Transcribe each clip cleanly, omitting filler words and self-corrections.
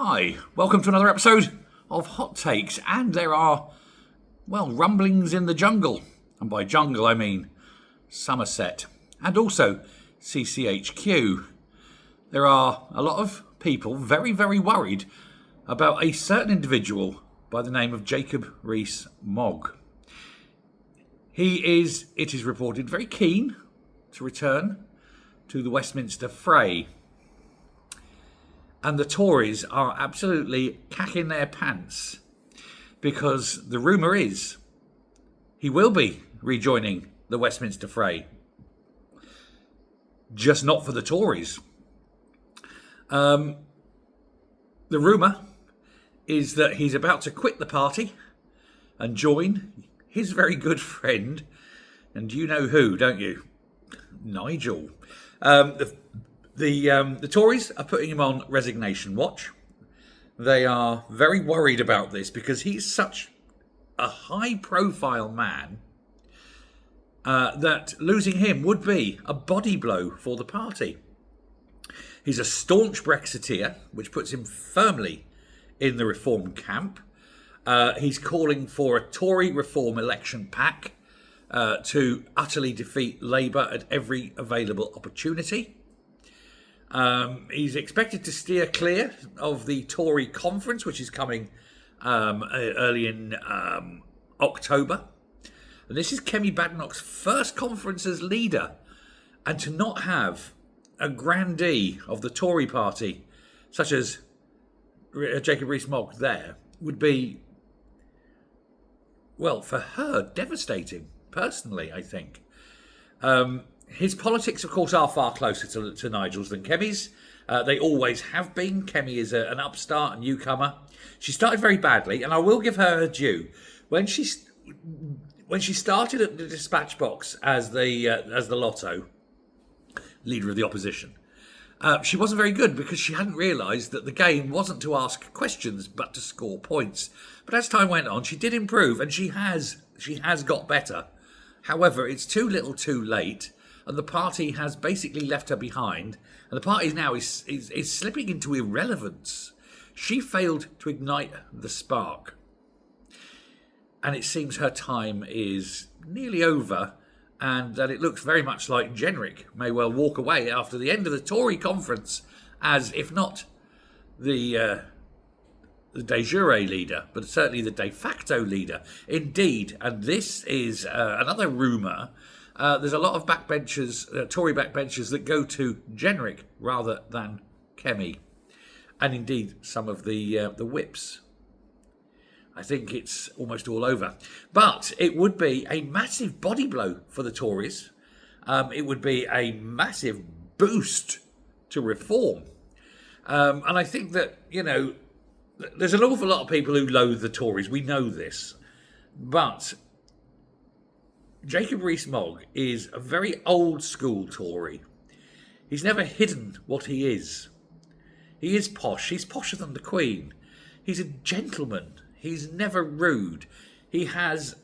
Hi, welcome to another episode of Hot Takes, and there are, rumblings in the jungle. And by jungle, I mean Somerset, and also CCHQ. There are a lot of people very, very worried about a certain individual by the name of Jacob Rees Mogg. He is, it is reported, very keen to return to the Westminster fray. And the Tories are absolutely cacking their pants because the rumour is he will be rejoining the Westminster fray. Just not for the Tories. The rumour is that he's about to quit the party and join his very good friend, and you know who, don't you? Nigel. The Tories are putting him on resignation watch. They are very worried about this because he's such a high-profile man that losing him would be a body blow for the party. He's a staunch Brexiteer, which puts him firmly in the Reform camp. He's calling for a Tory Reform election pack to utterly defeat Labour at every available opportunity. He's expected to steer clear of the Tory conference, which is coming early in October. And this is Kemi Badenoch's first conference as leader. And to not have a grandee of the Tory party, such as Jacob Rees Mogg there, would be, well, for her, devastating, personally, I think. His politics, of course, are far closer to Nigel's than Kemi's. They always have been. Kemi is an upstart, a newcomer. She started very badly, and I will give her due. When she started at the dispatch box as the Lotto leader of the opposition, she wasn't very good because she hadn't realised that the game wasn't to ask questions but to score points. But as time went on, she did improve, and she has got better. However, it's too little, too late. And the party has basically left her behind. And the party now is slipping into irrelevance. She failed to ignite the spark. And it seems her time is nearly over. And that it looks very much like Jenrick may well walk away after the end of the Tory conference as, if not the de jure leader, but certainly the de facto leader. Indeed, and this is another rumour. There's a lot of backbenchers, Tory backbenchers, that go to Jenrick rather than Kemi, and indeed some of the whips. I think it's almost all over, but it would be a massive body blow for the Tories. It would be a massive boost to reform, and I think that there's an awful lot of people who loathe the Tories. We know this, but Jacob Rees Mogg is a very old school Tory. He's never hidden what he is. He is posh. He's posher than the Queen. He's a gentleman. He's never rude. He has,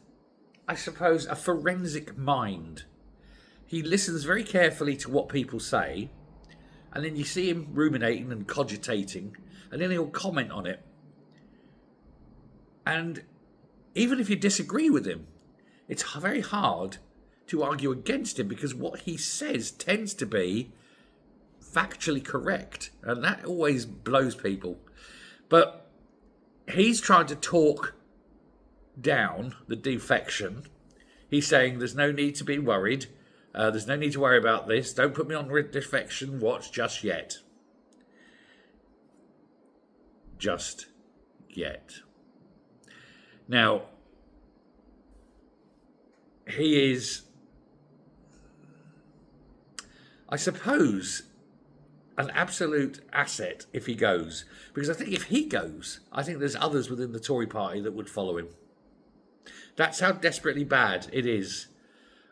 I suppose, a forensic mind. He listens very carefully to what people say, and then you see him ruminating and cogitating, and then he'll comment on it. And even if you disagree with him, it's very hard to argue against him because what he says tends to be factually correct. And that always blows people. But he's trying to talk down the defection. He's saying there's no need to be worried. There's no need to worry about this. Don't put me on defection watch just yet. Just yet. Now, he is, I suppose, an absolute asset if he goes. Because I think if he goes, I think there's others within the Tory party that would follow him. That's how desperately bad it is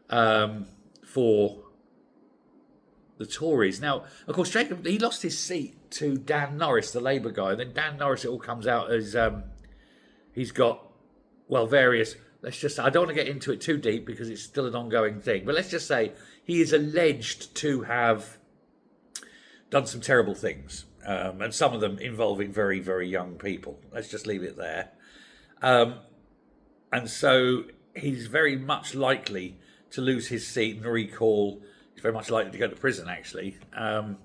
for the Tories. Now, of course, Jacob, he lost his seat to Dan Norris, the Labour guy. And then Dan Norris, it all comes out as he's got, various... I don't want to get into it too deep because it's still an ongoing thing. But let's just say he is alleged to have done some terrible things. and some of them involving very, very young people. Let's just leave it there. And so he's very much likely to lose his seat and recall. He's very much likely to go to prison, actually. And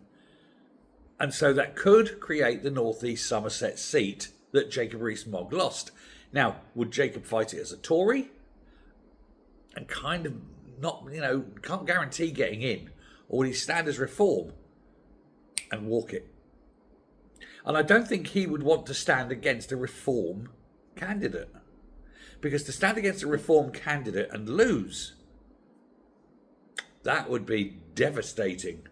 so that could create the North East Somerset seat that Jacob Rees-Mogg lost. Now, would Jacob fight it as a Tory? And kind of not, can't guarantee getting in. Or would he stand as Reform and walk it? And I don't think he would want to stand against a Reform candidate. Because to stand against a Reform candidate and lose, that would be devastating.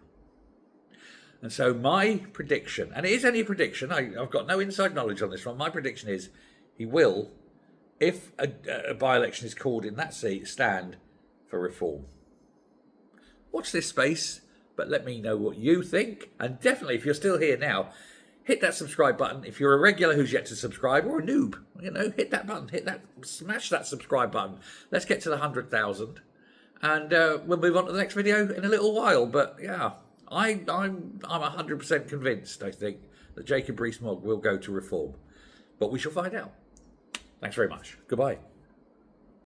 And so my prediction, and it is only a prediction, I've got no inside knowledge on this one, my prediction is he will, if a by-election is called in that seat, stand for Reform. Watch this space, but let me know what you think. And definitely, if you're still here now, hit that subscribe button. If you're a regular who's yet to subscribe, or a noob, hit that button, smash that subscribe button. Let's get to the 100,000. And we'll move on to the next video in a little while. But yeah, I'm 100% convinced, I think, that Jacob Rees-Mogg will go to Reform. But we shall find out. Thanks very much. Goodbye.